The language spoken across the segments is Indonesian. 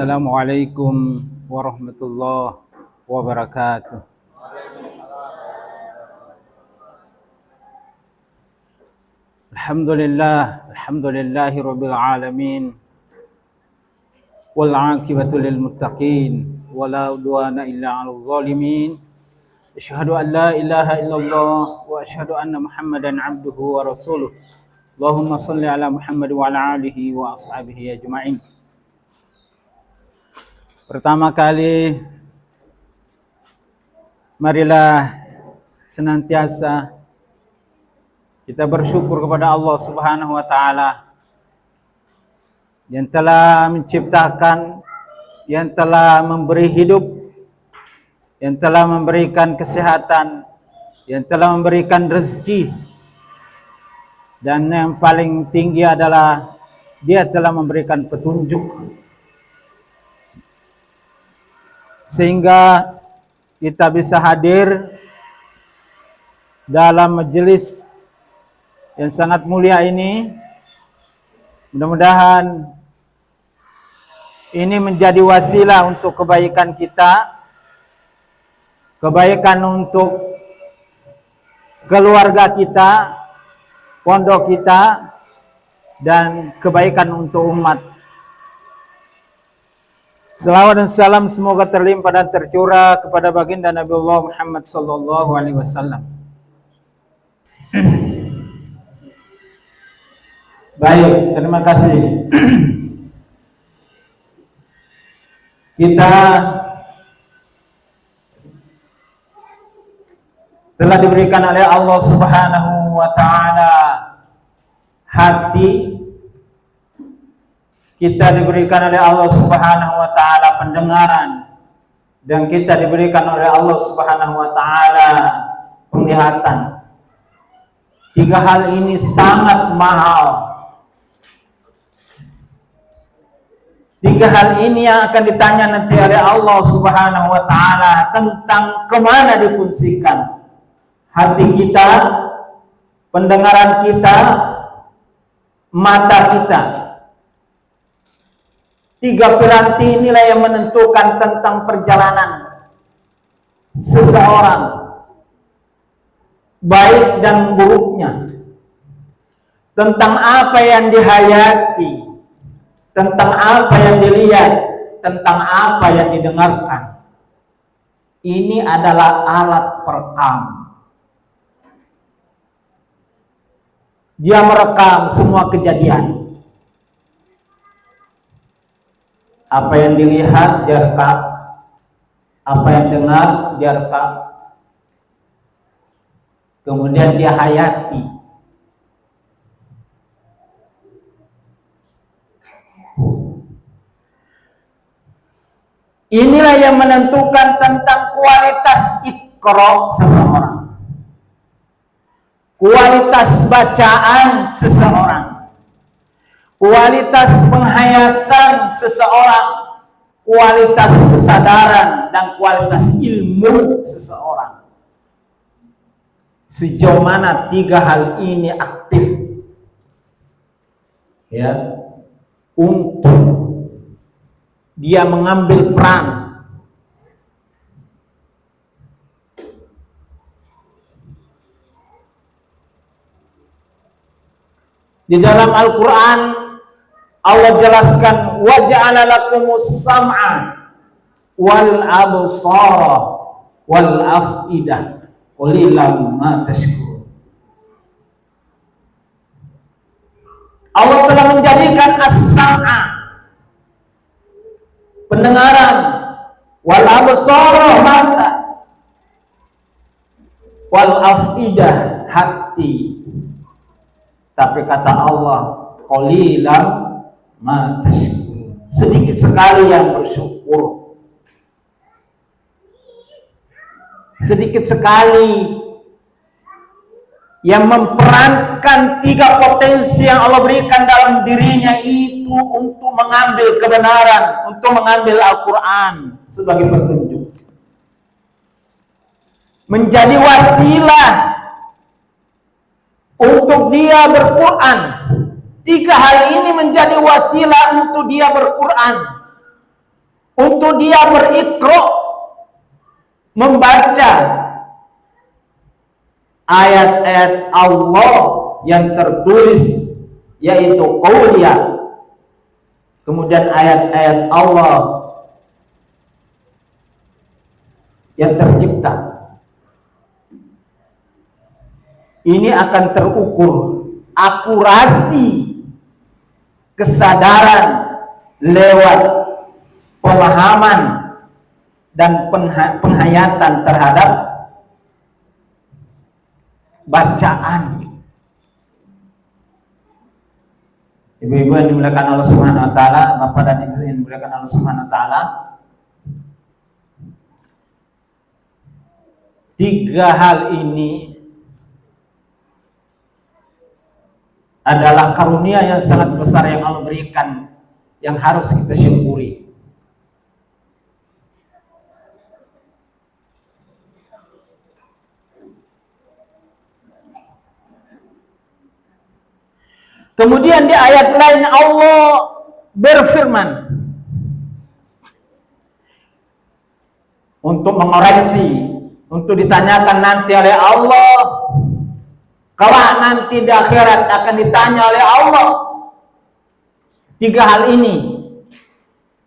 Assalamualaikum warahmatullahi wabarakatuh. Alhamdulillahi rabbil alamin. Wal 'aqibatu lil muttaqin wala udwana illa 'alal zalimin. Asyhadu an la ilaha illallah wa asyhadu anna Muhammadan 'abduhu wa rasuluh. Allahumma shalli ala Muhammad wa ala alihi wa ashabihi ajma'in. Pertama kali, marilah senantiasa kita bersyukur kepada Allah Subhanahu wa Ta'ala yang telah menciptakan, yang telah memberi hidup, yang telah memberikan kesehatan, yang telah memberikan rezeki, dan yang paling tinggi adalah Dia telah memberikan petunjuk sehingga kita bisa hadir dalam majelis yang sangat mulia ini. Mudah-mudahan ini menjadi wasilah untuk kebaikan kita, kebaikan untuk keluarga kita, pondok kita, dan kebaikan untuk umat. Selawat dan salam semoga terlimpah dan tercurah kepada baginda Nabiullah Muhammad sallallahu alaihi wasallam. Baik, terima kasih. Kita telah diberikan oleh Allah Subhanahu wa Ta'ala hati, kita diberikan oleh Allah Subhanahu wa Ta'ala pendengaran, dan kita diberikan oleh Allah Subhanahu wa Ta'ala penglihatan. Tiga hal ini sangat mahal. Tiga hal ini yang akan ditanya nanti oleh Allah Subhanahu wa Ta'ala tentang kemana difungsikan hati kita, pendengaran kita, mata kita. Tiga piranti inilah yang menentukan tentang perjalanan seseorang, baik dan buruknya, tentang apa yang dihayati, tentang apa yang dilihat, tentang apa yang didengarkan. Ini adalah alat perekam. Dia merekam semua kejadian. Apa yang dilihat dia rekam, apa yang dengar dia rekam, kemudian dia hayati. Inilah yang menentukan tentang kualitas iqra seseorang, kualitas bacaan seseorang, kualitas penghayatan seseorang, kualitas kesadaran, dan kualitas ilmu seseorang. Sejauh mana tiga hal ini aktif ya untuk dia mengambil peran di dalam Al-Quran. Allah jelaskan, wa ja'ala lakumus sam'a wal absara wal af'idah qalilan ma tashkurun. Allah telah menjadikan as-sam'a, pendengaran, wal absara, mata, wal af'idah, hati. Tapi kata Allah, qalilan ma tashkurun, sedikit sekali yang bersyukur, sedikit sekali yang memperankan tiga potensi yang Allah berikan dalam dirinya itu untuk mengambil kebenaran, untuk mengambil Al-Quran sebagai petunjuk, menjadi wasilah untuk dia berquran. Tiga hal ini menjadi wasilah untuk dia berquran. untuk dia berikra, membaca ayat-ayat Allah yang tertulis, yaitu qauliyah, kemudian ayat-ayat Allah yang tercipta. Ini akan terukur akurasi kesadaran lewat pemahaman dan penghayatan terhadap bacaan. Ibu-ibu yang dimuliakan Allah Subhanahu wa taala, Bapak dan Ibu yang dimuliakan Allah Subhanahu wa taala, tiga hal ini adalah karunia yang sangat besar yang Allah berikan, yang harus kita syukuri. Kemudian di ayat lain Allah berfirman untuk mengoreksi, untuk ditanyakan nanti oleh Allah. Kalau nanti di akhirat akan ditanya oleh Allah tiga hal ini.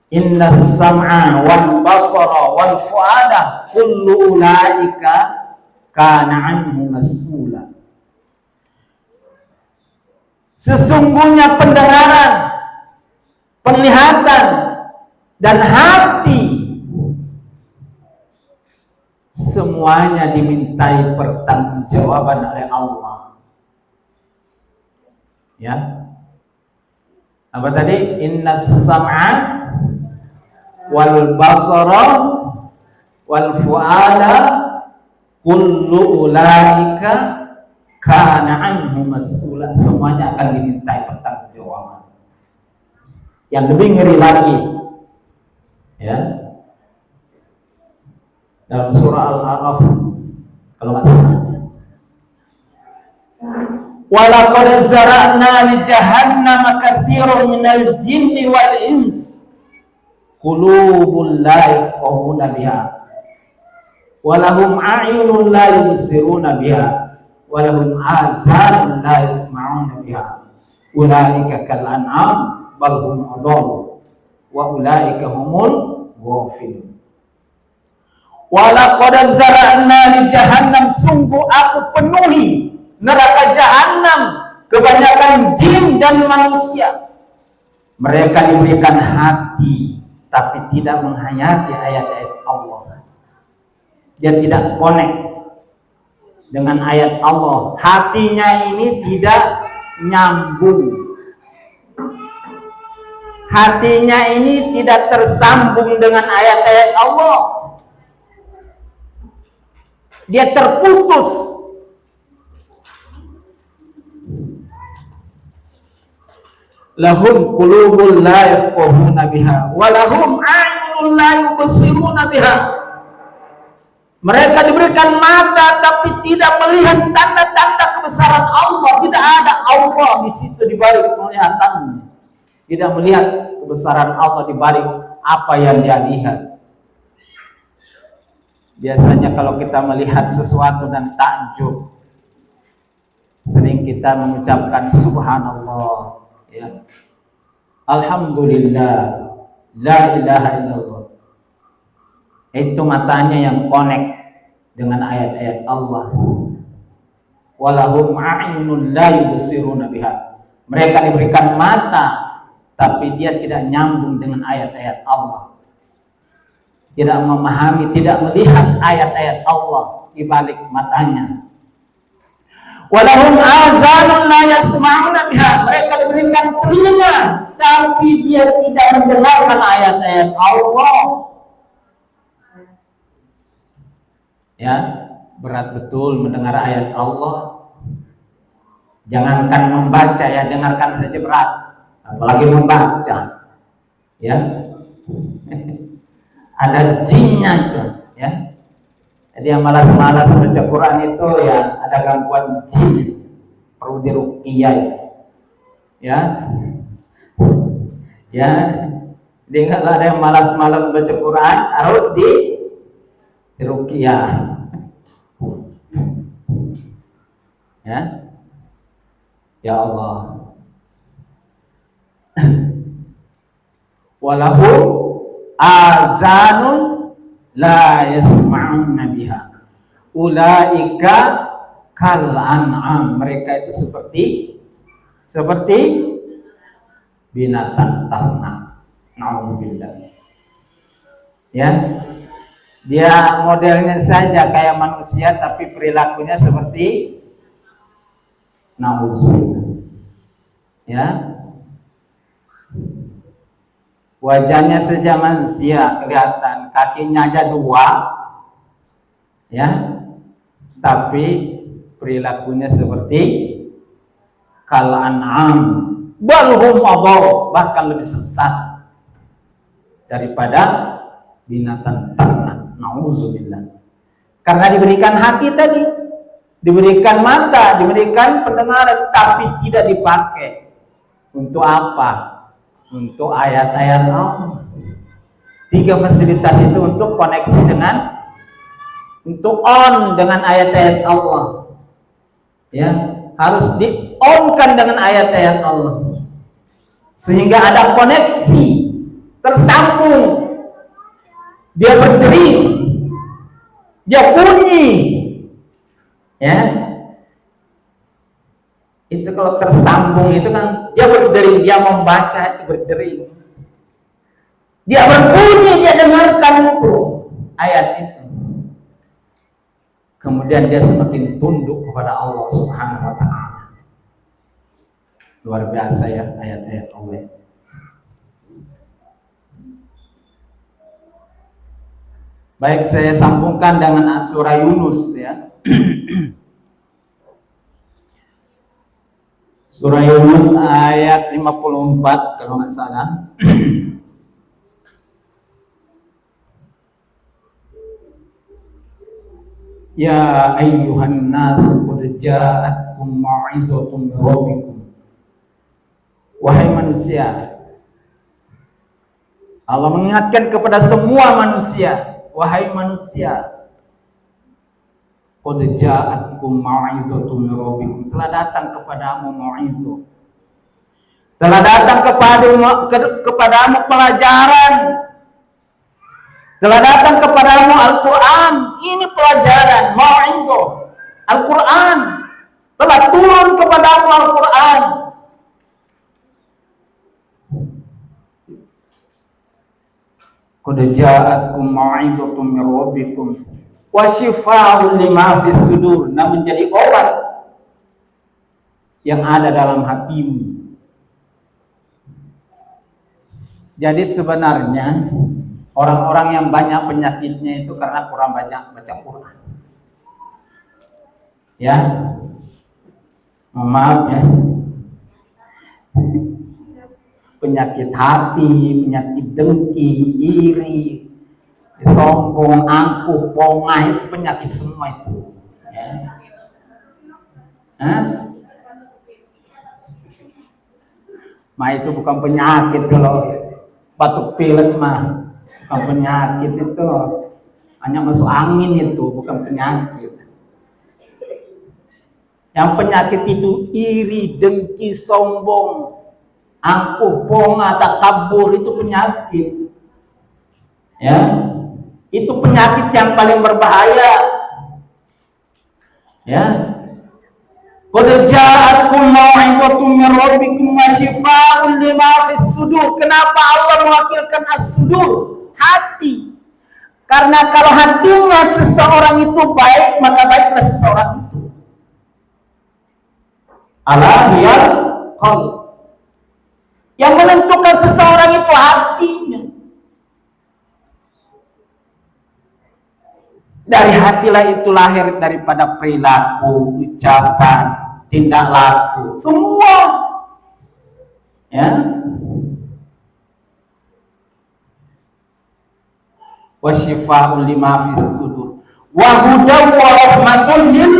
Inna sam'a wal basara wal fu'ada kullu ulaika kana anhu mas'ula. Sesungguhnya pendengaran, penglihatan, dan hati semuanya dimintai pertanggungjawaban oleh Allah. Ya. Apa tadi? Inna sam'a wal basara wal fu'ada kullu ulaika kana anhu mas'ula. Semuanya akan dimintai pertanggungjawaban. Yang lebih ngeri lagi, ya, dalam surah Al-A'raf kalau nggak salah, walaqad zara'na li jahannama katsiran minal jinni wal ins qulubun la yafqahuna biha wa lahum a'yunun la yubsiruna biha wa lahum azanun la yasma'una biha ulaika kal an'am bal hum adall wa ulaika humul ghafilun. Walaqad zara'na li jahannam, sungguh aku penuhi neraka jahanam kebanyakan jin dan manusia. Mereka diberikan hati tapi tidak menghayati ayat-ayat Allah. Dia tidak connect dengan ayat Allah. Hatinya ini tidak nyambung. Hatinya ini tidak tersambung dengan ayat-ayat Allah. Dia terputus. Lahum qulubun la yafqahuna biha wa lahum a'yunun la yubsiruna biha. Mereka diberikan mata tapi tidak melihat tanda-tanda kebesaran Allah. Tidak ada Allah di situ di balik penglihatannya. Tidak melihat kebesaran Allah di balik apa yang dia lihat. Biasanya kalau kita melihat sesuatu dan takjub, sering kita mengucapkan subhanallah, ya, alhamdulillah, la ilaha illallah. Itu matanya yang connect dengan ayat-ayat Allah. Walahum a'yunun la yubsiruna biha. Mereka diberikan mata tapi dia tidak nyambung dengan ayat-ayat Allah. Tidak memahami, tidak melihat ayat-ayat Allah di balik matanya. Walahum azanun la yasma'una biha. Mereka diberikan telinga tapi dia tidak mendengarkan ayat-ayat Allah. Ya, berat betul mendengar ayat Allah. Jangankan membaca, ya, dengarkan saja berat, apalagi membaca. Ya. Ada jinnya itu, ya. Jadi yang malas-malas baca Quran itu ya ada gangguan jin, perlu diruqyah, ya. Ya. Jadi kalau ada yang malas-malas baca Quran harus di ruqyah. Ya. Ya Allah. Walahu azanun la yasma'una biha. Ulaika kal an'am. Mereka itu seperti binatang ternak. Nauzubillah. Ya. Dia modelnya saja kayak manusia tapi perilakunya seperti nauzubillah. Ya. Wajahnya saja manusia kelihatan, kakinya aja 2. Ya. Tapi perilakunya seperti kal an'am. Balhum adall, bahkan lebih sesat daripada binatang ternak. Nauzubillah. Karena diberikan hati tadi, diberikan mata, diberikan pendengaran, tapi tidak dipakai. Untuk apa? Untuk ayat-ayat Allah. 3 fasilitas itu untuk koneksi untuk on dengan ayat-ayat Allah. Ya, harus di-on-kan dengan ayat-ayat Allah. Sehingga ada koneksi, tersambung. Dia berdering, dia bunyi. Ya. Itu kalau tersambung itu kan dia berdering, dia membaca itu berdering. Dia berbunyi, dia dengarkan itu ayat itu. Kemudian dia semakin tunduk kepada Allah Subhanahu wa taala. Luar biasa ya ayat-ayat Allah. Baik, saya sambungkan dengan surah Yunus ya. Surah Yunus ayat 54 kalau nggak salah. Ya ayyuhan nas qad ja'atkum mau'izatun min rabbikum. Wahai manusia, Allah mengingatkan kepada semua manusia, wahai manusia, qad ja'atkum mau'izatun min rabbikum. Telah datang kepadamu mau'izah. Telah datang kepadamu pelajaran. Telah datang kepadamu Al-Quran. Ini pelajaran, mau'izah. Al-Quran. Telah turun kepadamu Al-Quran. Qad ja'atkum mau'izatun min rabbikum wa shifaa'un lima fis sudur. Nah, menjadi obat yang ada dalam hatimu. Jadi sebenarnya orang-orang yang banyak penyakitnya itu karena kurang banyak baca Quran. Ya, maaf ya. Penyakit hati, penyakit dengki, iri, sombong, angkuh, pongah, itu penyakit semua itu. Ya. Mah itu bukan penyakit, kalau batuk pilek mah bukan penyakit, itu hanya masuk angin, itu bukan penyakit. Yang penyakit itu iri, dengki, sombong, angkuh, pongah, takabur, itu penyakit. Ya, itu penyakit yang paling berbahaya. Ya. Qad ja'atkum mau'izatun min rabbikum wa shifaa'un lima fis sudur. Kenapa Allah mewakilkan as-sudur? Hati. Karena kalau hatinya seseorang itu baik, maka baiklah seseorang itu. Ala hiyal qalb. Yang menentukan seseorang itu hatinya. Dari hatilah itu lahir daripada perilaku, ucapan, tindak laku, semua. Ya. Wa shifaa'un lima fis sudur. Wa hudaw wa rahmatun lil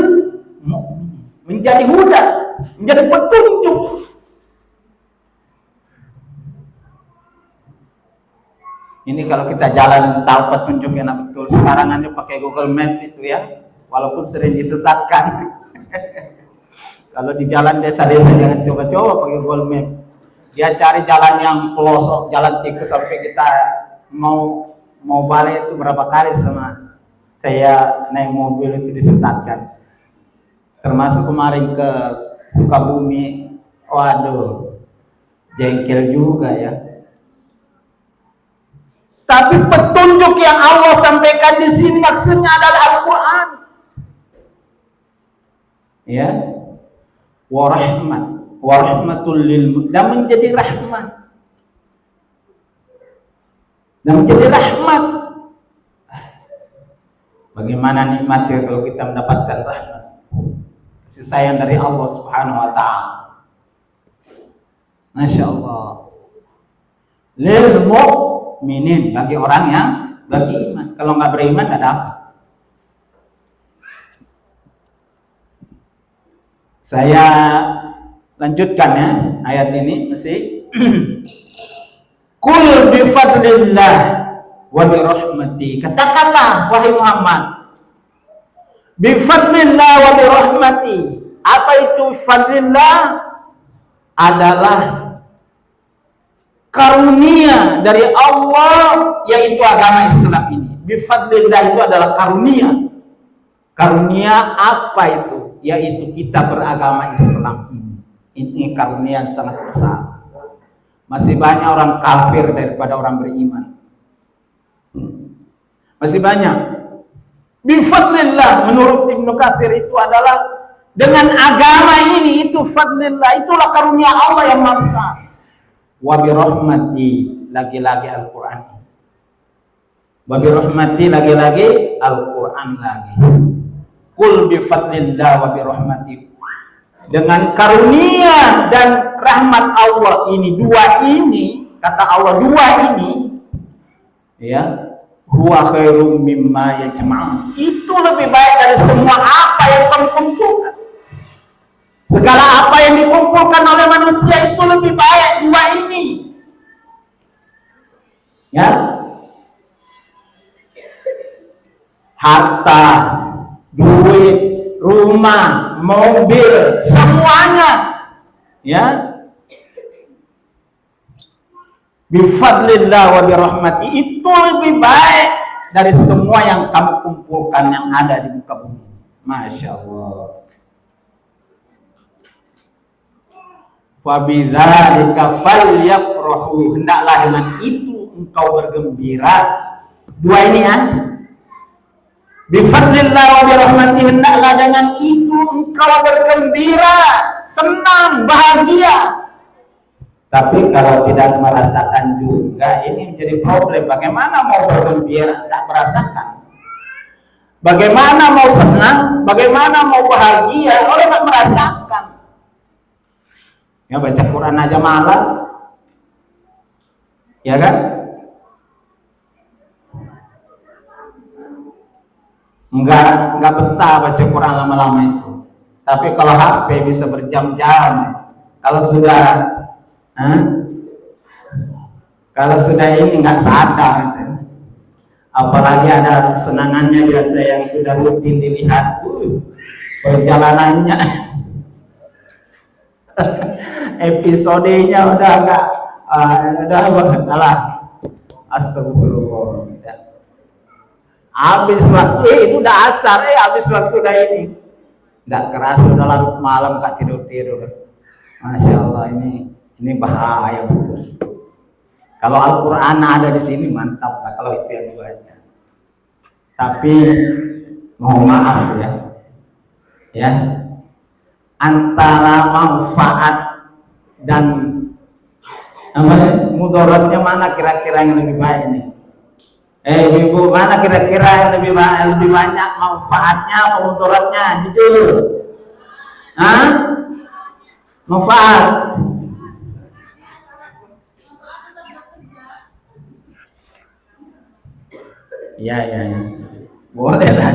mu'minin. Menjadi huda, menjadi petunjuk. Ini kalau kita jalan tahu petunjuk yang betul. Sekarang aja pakai Google Map itu ya, walaupun sering disesatkan. Kalau di jalan desa-desa jangan coba-coba pakai Google Map. Dia cari jalan yang pelosok, jalan tikus sampai kita mau balik itu berapa kali sama saya naik mobil itu disesatkan. Termasuk kemarin ke Sukabumi, waduh, jengkel juga ya. Tapi petunjuk yang Allah sampaikan di sini maksudnya adalah Al-Quran. Ya, warahmatul lil, dan menjadi rahmat. Dan menjadi rahmat. Bagaimana nikmatnya kalau kita mendapatkan rahmat, kasih sayang dari Allah Subhanahu wa taala. Masya Allah. Lil mu'minin, bagi orang yang beriman. Kalau nggak beriman nggak dapat. Saya lanjutkan ya ayat ini masih. Kul bi fadlillah wa bi rahmati. Katakanlah wahai Muhammad, bi fadlillah wa bi rahmati. Apa itu fadlillah? Adalah karunia dari Allah, yaitu agama Islam ini. Bi fadlillah itu adalah karunia. Karunia apa itu? Yaitu kita beragama Islam ini. Ini karunia yang sangat besar. Masih banyak orang kafir daripada orang beriman. Masih banyak. Bifadlillah, menurut Ibnu Katsir itu adalah dengan agama ini, itu fadlillah, itulah karunia Allah yang maha besar. Wa bi rahmati, lagi-lagi Al-Qur'an. Wa bi rahmati, lagi-lagi Al-Qur'an lagi. Kul bi fadlillah wa bi rahmati. Dengan karunia dan rahmat Allah ini, dua ini, kata Allah dua ini, ya, huwa khairum mimma yajma'un. Itu lebih baik dari semua apa yang kamu kumpulkan. Segala apa yang dikumpulkan oleh manusia itu lebih baik dua ini. Ya. Harta, duit, rumah, mobil, semuanya, ya, bifadlillah wa birahmati, itu lebih baik dari semua yang kamu kumpulkan yang ada di muka bumi. Masya Allah. Fabidzalika falyafrahu, hendaklah dengan itu engkau bergembira. Dua ini ya. Bifadlillah wa birahmati, hendaklah dengan itu engkau bergembira, senang, bahagia. Tapi kalau tidak merasakan juga, ini menjadi problem. Bagaimana mau bergembira tidak merasakan? Bagaimana mau senang? Bagaimana mau bahagia kalau tidak merasakan? Ya, baca Quran aja malas, ya kan? Enggak betah baca Quran lama-lama itu. Tapi kalau HP bisa berjam-jam. Kalau sudah ini nggak sadar. Apalagi ada kesenangannya biasa yang sudah rutin dilihat, perjalanannya, episodenya udah enggak, udah astagfirullah. Habis waktu itu udah asar, habis waktu udah ini, nggak keras, udah larut malam tak tidur. Masya Allah, ini bahaya betul. Kalau Al-Quran ada di sini mantap lah, kalau itu yang dibaca. Tapi mohon maaf ya, antara manfaat dan mudaratnya mana kira-kira yang lebih baik ini? Ibu, mana kira-kira yang lebih banyak manfaatnya atau mudaratnya? Jujur. Manfaat. Ya. Boleh lah.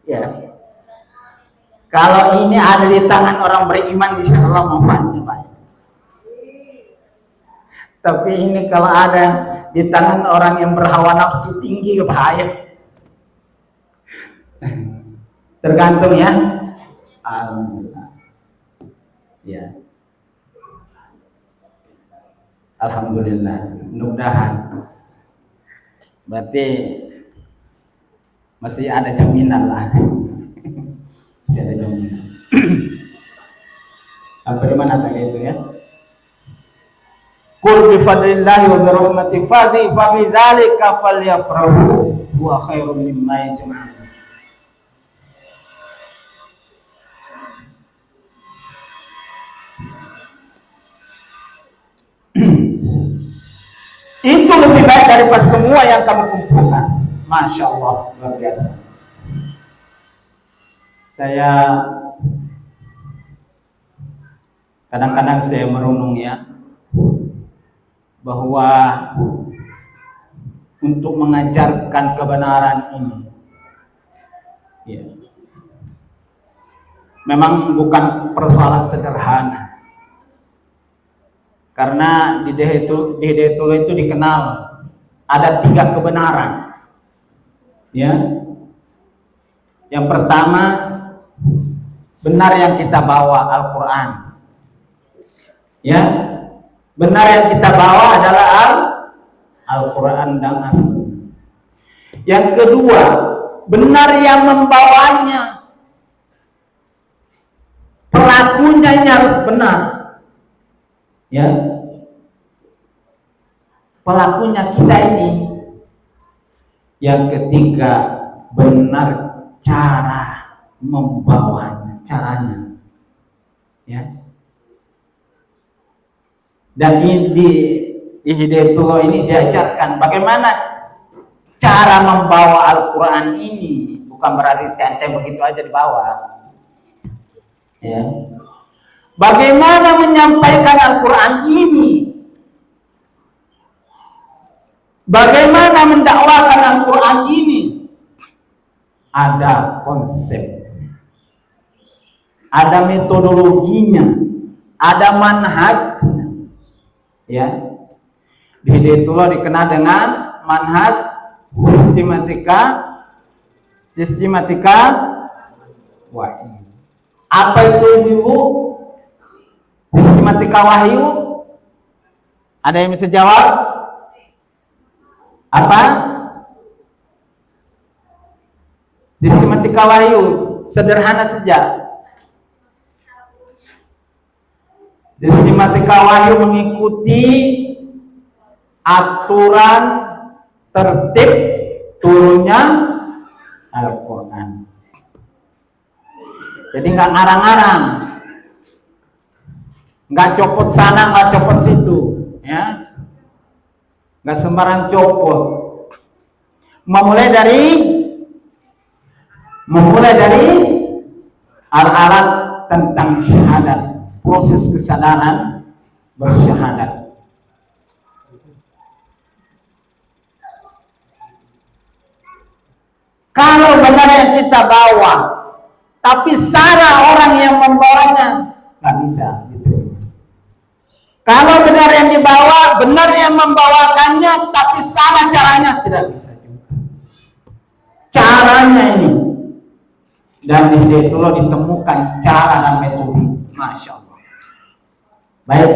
Ya. Kalau ini ada di tangan orang beriman, insya Allah manfaatnya banyak. Tapi ini kalau ada di tangan orang yang berhawa nafsu tinggi, bahaya. Tergantung ya. Alhamdulillah. Ya. Alhamdulillah. Mudah-mudahan. Berarti masih ada jaminan lah. Masih ada jaminan. Sampai di mana tadi itu ya? Qul bi fadlillahi wa bi rahmatihi fa bi dzalika falyafrahu huwa khairum mimma yajma'un. Itu lebih baik daripada semua yang kamu kumpulkan. Masya Allah, luar biasa. Saya kadang-kadang merenung ya, bahwa untuk mengajarkan kebenaran ini ya, memang bukan persoalan sederhana. Karena di Hidayatullah itu dikenal ada 3 kebenaran. Ya. Yang pertama, benar yang kita bawa Al-Qur'an. Ya. Benar yang kita bawa adalah Al-Qur'an dan As-Sunnah. Yang kedua, benar yang membawanya. Pelakunya ini harus benar. Ya, pelakunya kita ini. Yang ketiga, benar cara membawanya, caranya. Ya. Dan di Hidayatullah ini diajarkan bagaimana cara membawa Al-Quran ini. Bukan berarti ente begitu aja dibawa. Ya. Bagaimana menyampaikan Al-Quran ini? Bagaimana mendakwakan Al-Quran ini? Ada konsep, ada metodologinya, ada manhajnya. Ya, di Hidayatullah dikenal dengan manhaj sistematika wahyu. Apa itu Ibu? Sistematika wahyu? Ada yang bisa jawab? Apa? Sistematika wahyu sederhana saja. Sistematika wahyu mengikuti aturan tertib turunnya Al-Quran. Jadi nggak ngarang-ngarang, nggak copot sana, nggak copot situ, ya, nggak sembarang copot. Memulai dari alat tentang syahadat, proses kesadaran bersyahadat. Kalau benar yang kita bawa, tapi salah orang yang membawanya, nggak bisa. Gitu. Kalau benar yang dibawa, benar yang membawakannya, tapi salah caranya, tidak bisa juga. Caranya ini, dan di Hidayatullah ditemukan cara dan metode. Masya Allah. Baik,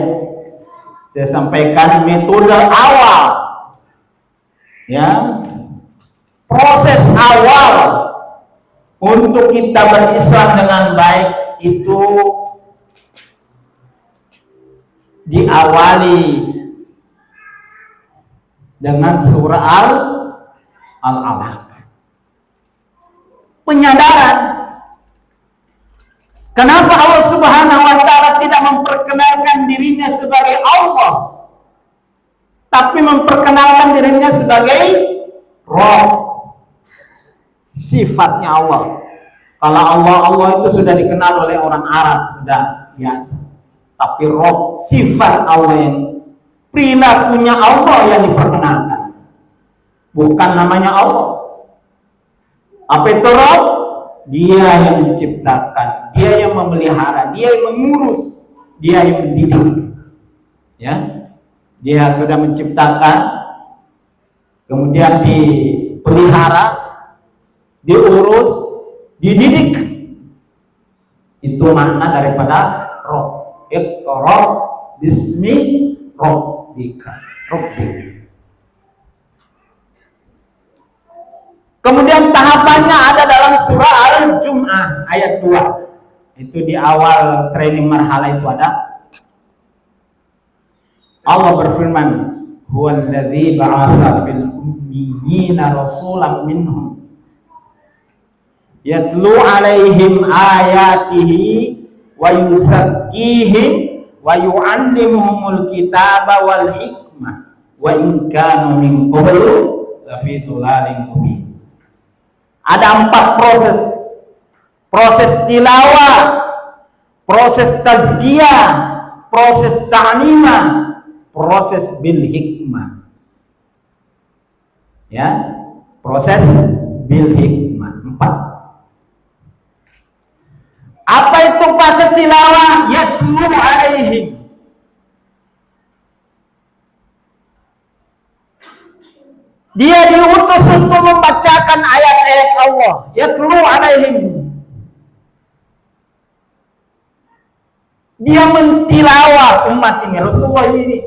saya sampaikan metode awal, ya, proses awal untuk kita berislam dengan baik itu diawali dengan surah Al-Alaq. Penyadaran. Kenapa Allah Subhanahu wa taala tidak memperkenalkan dirinya sebagai Allah, tapi memperkenalkan dirinya sebagai Rabb. Sifatnya Allah. Kalau Allah itu sudah dikenal oleh orang Arab, sudah biasa. Tapi Rabb, sifat Allah yang perilakunya Allah yang diperkenalkan, bukan namanya Allah. Apa itu Rabb? Dia yang menciptakan, dia yang memelihara, dia yang mengurus, dia yang mendidik. Ya, Dia sudah menciptakan, kemudian dipelihara, diurus, dididik. Itu makna daripada roh. Iqra bismi rabbika. Kemudian tahapannya ada dalam surah Al-Jum'ah ayat 2. Itu di awal training marhala itu ada. Allah berfirman, "Huwallazi ba'atsa fil ummiyina rasulan minhum yatlu 'alaihim ayatihi wa yuzakkihim wa yu'allimuhumul kitaba wal hikmah wa in kanu min qablu lafi dhulalin mubin." Ada 4 proses. Proses tilawah, proses tazkiyah, proses ta'limah, proses bil hikmah. Ya, proses bil hikmah 4. Apa itu proses tilawah? Yatlu alaihim. Dia diutus untuk membacakan ayat-ayat Allah. Yatlu alaihim. Dia mentilawah umat ini. Rasulullah ini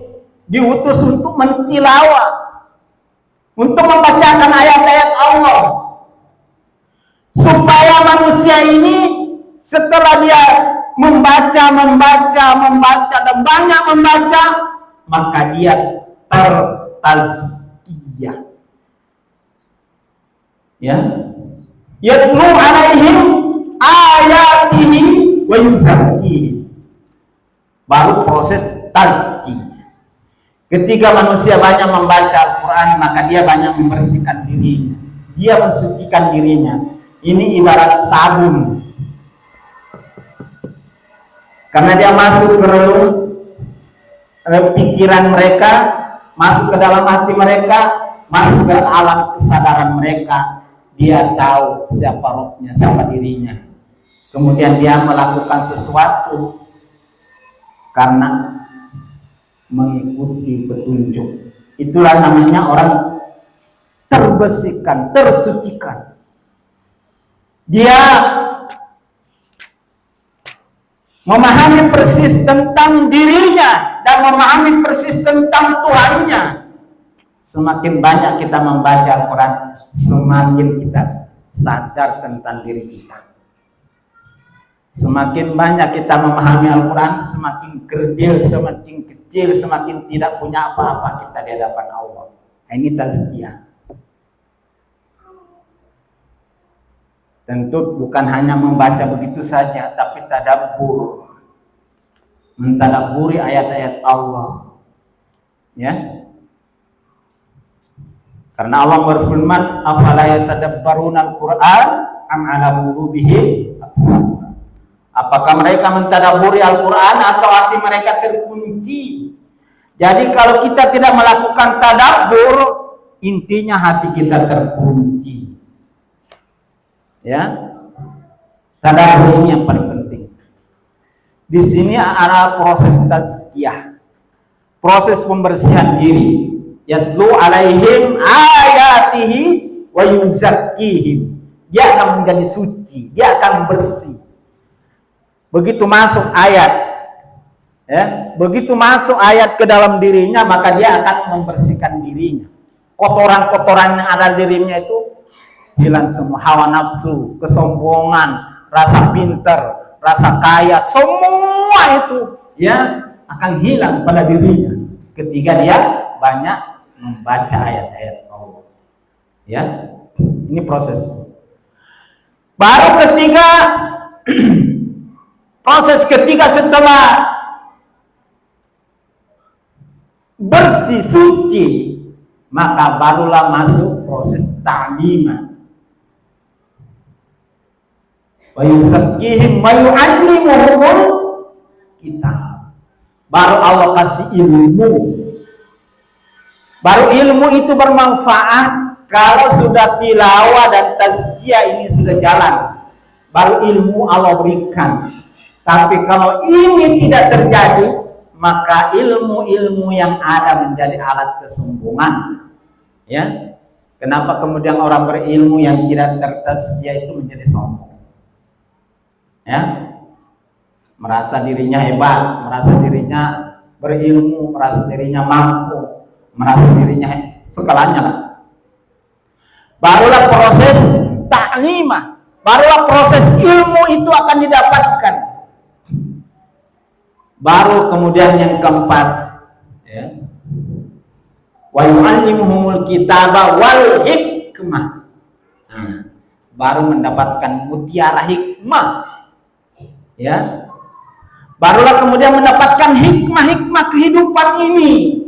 diutus untuk mentilawah, untuk membacakan ayat-ayat Allah, supaya manusia ini setelah dia membaca dan banyak membaca, maka dia tertazkiyah. Ya, yatlu alaihim ayatihi wa yuzakkihim. Baru proses tazkiyah. Ketika manusia banyak membaca Al-Quran, maka dia banyak membersihkan dirinya, dia mensucikan dirinya. Ini ibarat sabun, karena dia masuk ke relung pikiran mereka, masuk ke dalam hati mereka, masuk ke alam kesadaran mereka. Dia tahu siapa rohnya, siapa dirinya. Kemudian dia melakukan sesuatu karena mengikuti petunjuk. Itulah namanya orang terbersihkan, tersucikan. Dia memahami persis tentang dirinya dan memahami persis tentang Tuhannya. Semakin banyak kita membaca Al-Quran, semakin kita sadar tentang diri kita. Semakin banyak kita memahami Al-Quran, semakin kerdil, semakin kecil, semakin tidak punya apa-apa kita di hadapan Allah. Ini tazkiyah. Tentu bukan hanya membaca begitu saja, tapi tadabbur, mentadabburi ayat-ayat Allah. Ya. Karena Allah berfirman, "Afala yatadabbaruna al-Qur'an am 'ala qulubihim aqfalha." Apakah mereka mentadabburi Al-Qur'an atau hati mereka terkunci? Jadi kalau kita tidak melakukan tadabbur, intinya hati kita terkunci. Ya. Tadabbur ini yang paling penting. Di sini ada proses tazkiyah, proses pembersihan diri. Yatlu alaihim ayatihi wa yuzakkihim. Dia akan menjadi suci, dia akan bersih. Begitu masuk ayat, ya, begitu masuk ayat ke dalam dirinya, maka dia akan membersihkan dirinya. Kotoran-kotoran yang ada di dirinya itu hilang semua. Hawa nafsu, kesombongan, rasa pintar, rasa kaya, semua itu ya akan hilang pada dirinya ketika dia banyak membaca ayat-ayat Allah. Ya, ini proses. Baru ketiga, proses ketiga setelah bersih suci, maka barulah masuk proses ta'limah. Wa yuzakkihim wa yu'allimuhumul kitab. Baru Allah kasih ilmu. Baru ilmu itu bermanfaat kalau sudah tilawah dan tazkiyah ini sudah jalan. Baru ilmu Allah berikan. Tapi kalau ini tidak terjadi, maka ilmu-ilmu yang ada menjadi alat kesombongan. Ya, kenapa kemudian orang berilmu yang tidak tertazkiyah itu menjadi sombong? Ya, merasa dirinya hebat, merasa dirinya berilmu, merasa dirinya mampu, merasa dirinya segalanya lah. Barulah proses ta'limah, barulah proses ilmu itu akan didapatkan. Baru kemudian yang keempat, ya, wa yu'allimuhumul kitaba wal hikmah. Nah, baru mendapatkan mutiara hikmah, ya. Barulah kemudian mendapatkan hikmah-hikmah kehidupan ini.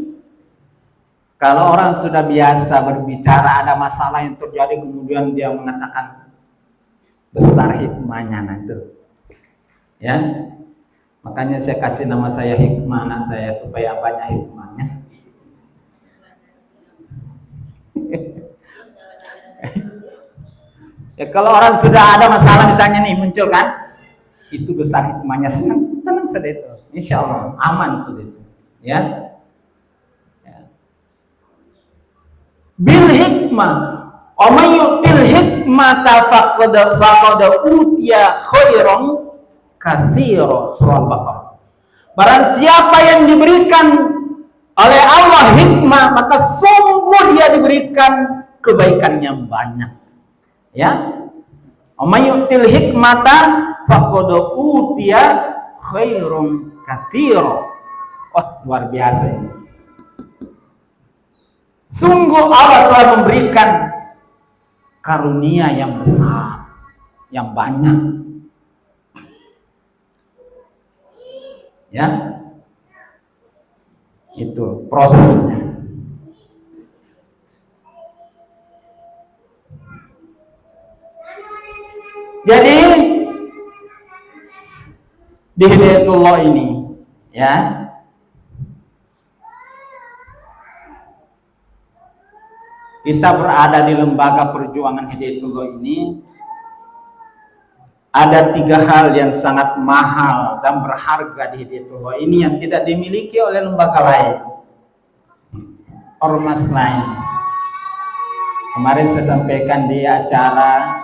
Kalau orang sudah biasa berbicara, ada masalah yang terjadi, kemudian dia mengatakan besar hikmahnya nanti, ya. Makanya saya kasih nama saya hikmah anak saya supaya banyak hikmahnya. Ya, kalau orang sudah ada masalah misalnya nih muncul kan, itu besar hikmahnya, tenang saja itu, insya Allah aman saja itu, ya. Bil hikmah, Omay yu'til hikmata faqad utiya khairan katsira. Surah Al-Baqarah. Barang siapa yang diberikan oleh Allah hikmah, maka sungguh dia diberikan kebaikan yang banyak. Ya. Omay yu'til hikmata faqad utiya khairan katsira. Oh, luar biasa ini. Sungguh Allah telah memberikan karunia yang besar, yang banyak. Ya, itu prosesnya. Jadi di Hidayatullah ini, ya, kita berada di lembaga perjuangan Hidayatullah ini, ada 3 hal yang sangat mahal dan berharga di Hidayatullah ini yang tidak dimiliki oleh lembaga lain, ormas lain. Kemarin saya sampaikan di acara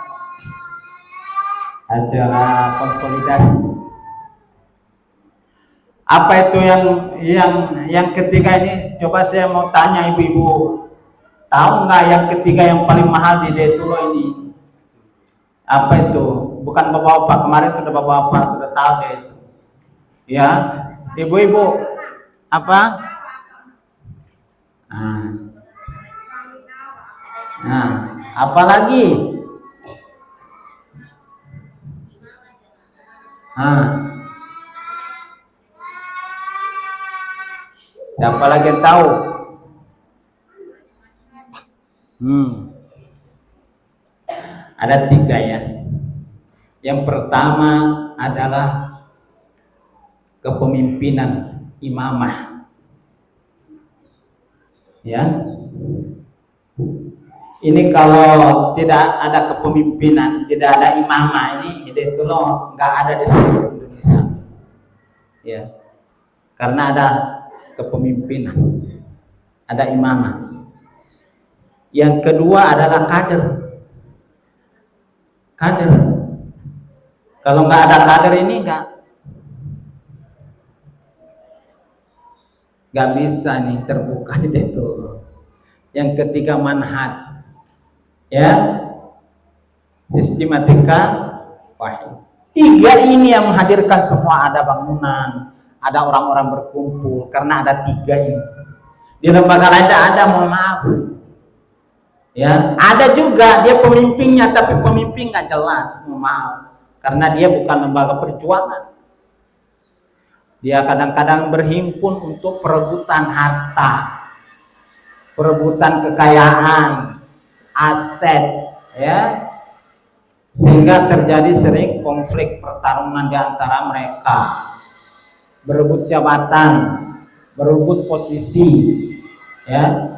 konsolidasi. Apa itu yang ketiga ini? Coba saya mau tanya ibu-ibu, tahu nggak yang ketiga yang paling mahal di Hidayatullah ini? Apa itu? Bukan bapak-bapak, kemarin sudah bapak-bapak sudah tahu deh itu. Ya, ibu-ibu, apa? Nah, apa lagi? Siapa lagi yang tahu? Ada 3 ya. Yang pertama adalah kepemimpinan imamah. Ya. Ini kalau tidak ada kepemimpinan, tidak ada imamah, ini Hidayatullah nggak ada di seluruh Indonesia. Ya. Karena ada kepemimpinan, ada imamah. Yang kedua adalah kader. Kader. Kalau nggak ada kader ini nggak bisa nih terbuka itu. Yang ketiga manhaj, ya, sistematika wahid. 3 ini yang menghadirkan semua, ada bangunan, ada orang-orang berkumpul, karena ada 3 ini. Di lembaga lain ada, mohon maaf. Ya, ada juga dia pemimpinnya, tapi pemimpin nggak jelas, mohon maaf. Karena dia bukan lembaga perjuangan. Dia kadang-kadang berhimpun untuk perebutan harta, perebutan kekayaan, aset, ya, sehingga terjadi sering konflik pertarungan di antara mereka, berebut jabatan, berebut posisi, ya.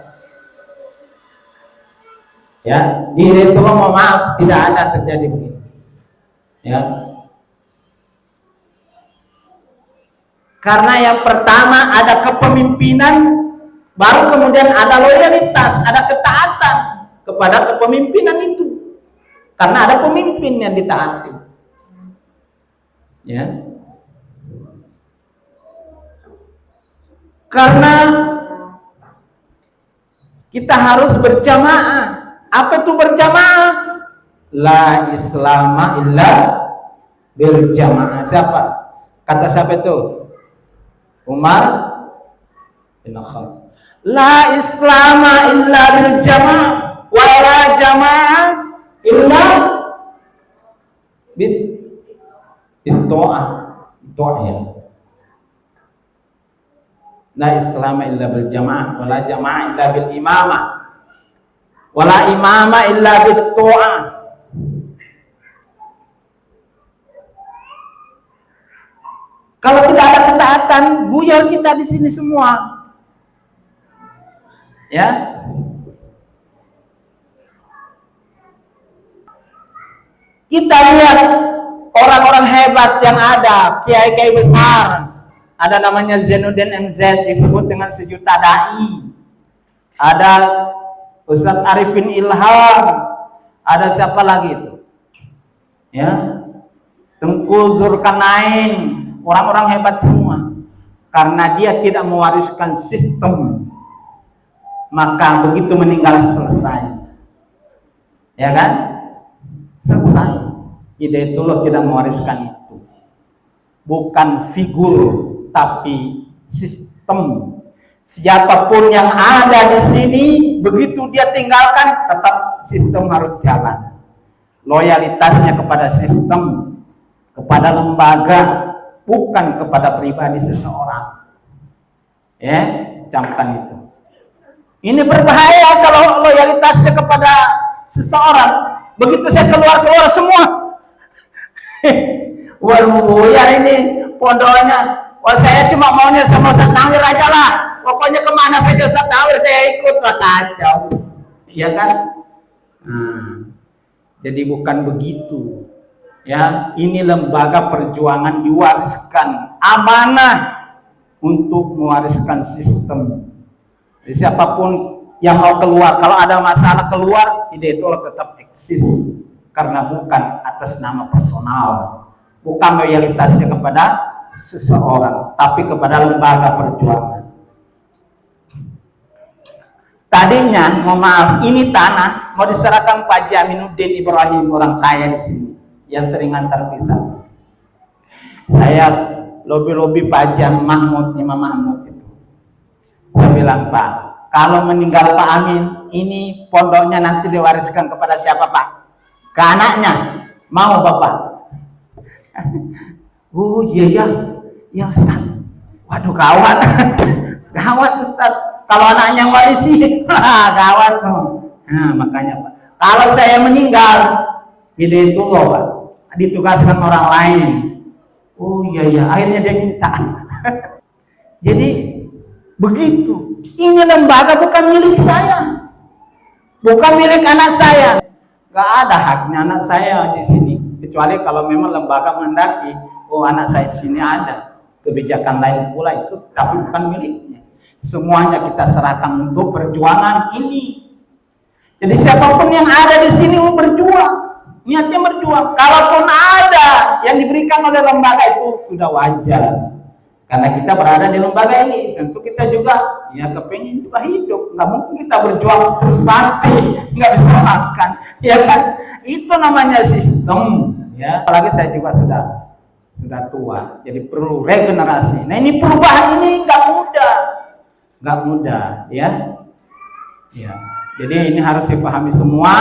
Ya, di Hidayatullah mohon maaf tidak ada terjadi begitu. Ya. Karena yang pertama ada kepemimpinan, baru kemudian ada loyalitas, ada ketaatan kepada kepemimpinan itu. Karena ada pemimpin yang ditaati. Ya. Karena kita harus berjamaah. Apa itu berjamaah? La islama illa bil jamaah. Siapa? Kata siapa itu? Umar bin Khattab. La islama illa bil jamaah wa la jamaah illa bit ta'ah. Ya. La islama illa bil jamaah wa la jamaah illa bil imamah wa la imamah illa bit ta'ah. Kalau tidak ada ketaatan, buyar kita di sini semua. Ya. Kita lihat orang-orang hebat yang ada, kiai-kiai besar. Ada namanya Zainuddin MZ, disebut dengan sejuta dai. Ada Ustadz Arifin Ilham. Ada siapa lagi itu? Ya. Tengku Zulkarnain. Orang-orang hebat semua. Karena dia tidak mewariskan sistem, maka begitu meninggal selesai. Ya kan? Selesai. Hidayatullah tidak mewariskan itu. Bukan figur, tapi sistem. Siapapun yang ada di sini, begitu dia tinggalkan, tetap sistem harus jalan. Loyalitasnya kepada sistem, kepada lembaga, bukan kepada pribadi seseorang. Ya, camkan itu. Ini berbahaya kalau loyalitasnya kepada seseorang. Begitu saya keluar semua. Buyar ini pondoknya. Wah, saya cuma maunya sama Ustaz Nawir aja lah. Pokoknya kemana saja Ustaz Nawir saya ikut, lah kacau. Iya kan? Jadi bukan begitu. Ya, ini lembaga perjuangan diwariskan, amanah untuk mewariskan sistem. Jadi siapapun yang mau keluar, kalau ada masalah keluar, ide itu tetap eksis karena bukan atas nama personal, bukan loyalitasnya kepada seseorang, tapi kepada lembaga perjuangan. Tadinya, mohon maaf, ini tanah mau diserahkan Pak Jaminuddin Ibrahim, orang kaya di sini yang sering antar pisah. Saya lobi-lobi Pak Jam Mahmud, Imam Mahmud itu. Saya bilang, Pak, kalau meninggal Pak Amin, ini pondoknya nanti diwariskan kepada siapa, Pak? Ke anaknya. Mau Bapak? Oh iya ya Ustaz. Waduh, gawat. Gawat Ustaz. Kalau anaknya warisi, gawat tuh. Nah, makanya Pak, kalau saya meninggal, ide itu loh Pak, ditugaskan orang lain. Oh iya, akhirnya dia minta. Jadi begitu. Ini lembaga bukan milik saya, bukan milik anak saya. Gak ada haknya anak saya di sini, kecuali kalau memang lembaga menghendaki, oh anak saya di sini ada. Kebijakan lain pula itu, tapi bukan miliknya. Semuanya kita serahkan untuk perjuangan ini. Jadi siapapun yang ada di sini mau berjuang, niatnya berjuang. Kalaupun ada yang diberikan oleh lembaga itu sudah wajar. Karena kita berada di lembaga ini, tentu kita juga ya kepengen juga hidup. Nggak mungkin kita berjuang terus mati, nggak bisa makan, ya kan? Itu namanya sistem. Ya, apalagi saya juga sudah tua, jadi perlu regenerasi. Nah ini perubahan ini nggak mudah, ya. Jadi ini harus dipahami semua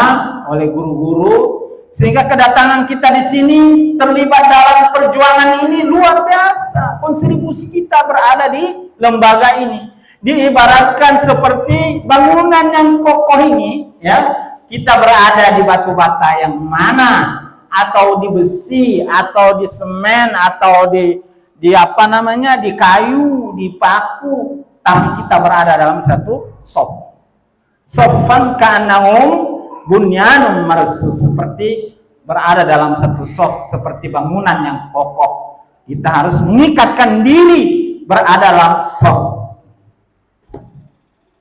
oleh guru-guru. Sehingga kedatangan kita di sini terlibat dalam perjuangan ini luar biasa. Kontribusi kita berada di lembaga ini. Diibaratkan seperti bangunan yang kokoh ini, ya. Kita berada di batu bata yang mana, atau di besi, atau di semen, atau di apa namanya, di kayu, di paku, tapi kita berada dalam satu sof. Sofan ka'annahum bunyanun marsus, seperti berada dalam satu sof, seperti bangunan yang kokoh. Kita harus mengikatkan diri berada dalam soft.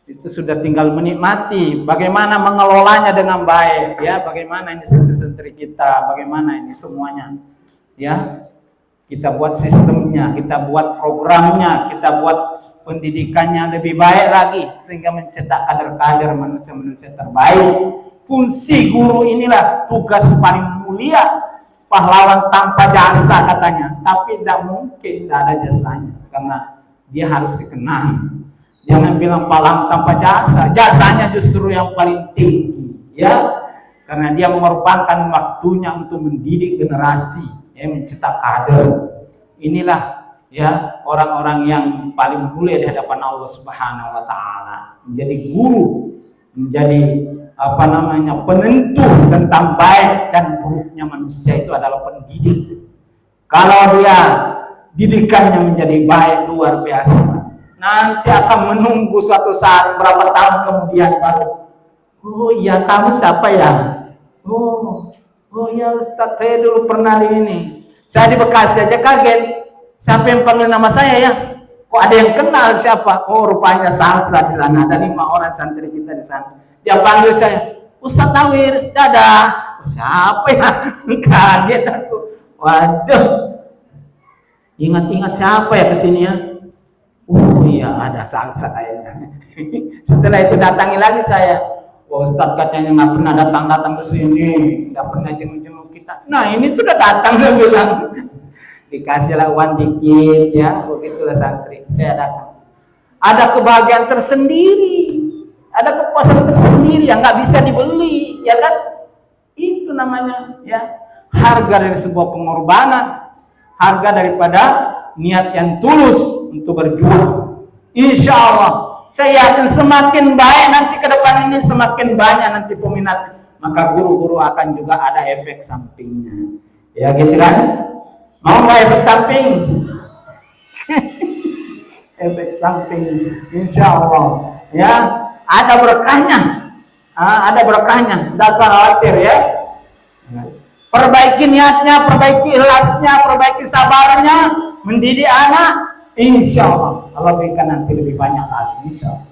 Itu sudah tinggal menikmati bagaimana mengelolanya dengan baik, ya. Bagaimana ini santri-santri kita, bagaimana ini semuanya, ya. Kita buat sistemnya, kita buat programnya, kita buat pendidikannya lebih baik lagi sehingga mencetak kader-kader manusia-manusia terbaik. Fungsi guru inilah tugas paling mulia, pahlawan tanpa jasa katanya, tapi tidak mungkin tidak ada jasanya karena dia harus dikenal. Jangan bilang pahlawan tanpa jasa, jasanya justru yang paling tinggi, ya, karena dia mengorbankan waktunya untuk mendidik generasi, ya, mencetak kader. Inilah, ya, orang-orang yang paling mulia di hadapan Allah Subhanahu wa taala. Menjadi guru, menjadi penentu tentang baik dan buruknya manusia itu adalah pendidik. Kalau dia didikannya menjadi baik, luar biasa, nanti akan menunggu suatu saat berapa tahun kemudian baru, oh iya, kamu siapa ya? Oh ya Ustaz, saya dulu pernah di ini, saya di Bekasi aja kaget, siapa yang panggil nama saya ya? Kok ada yang kenal siapa? Oh, rupanya Salsa di sana, ada 5 orang santri kita di sana. Dia panggil saya, Ustaz Nawir, dadah. Siapa ya? Kaget aku. Waduh, ingat-ingat siapa ya kesini ya? Oh iya, ada Salsa kayaknya. Setelah itu datangi lagi saya. Oh, Ustaz katanya nggak pernah datang ke sini, nggak pernah jenguk-jenguk kita. Nah, ini sudah datang, dia bilang. Dikasihlah uang dikit, ya, begitulah santri. Saya datang. Ada kebahagiaan tersendiri, ada kepuasan tersendiri yang nggak bisa dibeli, ya kan? Itu namanya, ya, harga dari sebuah pengorbanan, harga daripada niat yang tulus untuk berjuang. Insya Allah, saya yakin semakin baik nanti ke depan ini, semakin banyak nanti peminat, maka guru-guru akan juga ada efek sampingnya, ya gitu kan? Mau nggak efek samping? Efek samping, insya Allah, ya, ada berkahnya, ada berkahnya, tidak usah khawatir, ya. Perbaiki niatnya, perbaiki ikhlasnya, perbaiki sabarnya, mendidik anak, insya Allah Allah berikan nanti lebih banyak lagi, insya Allah.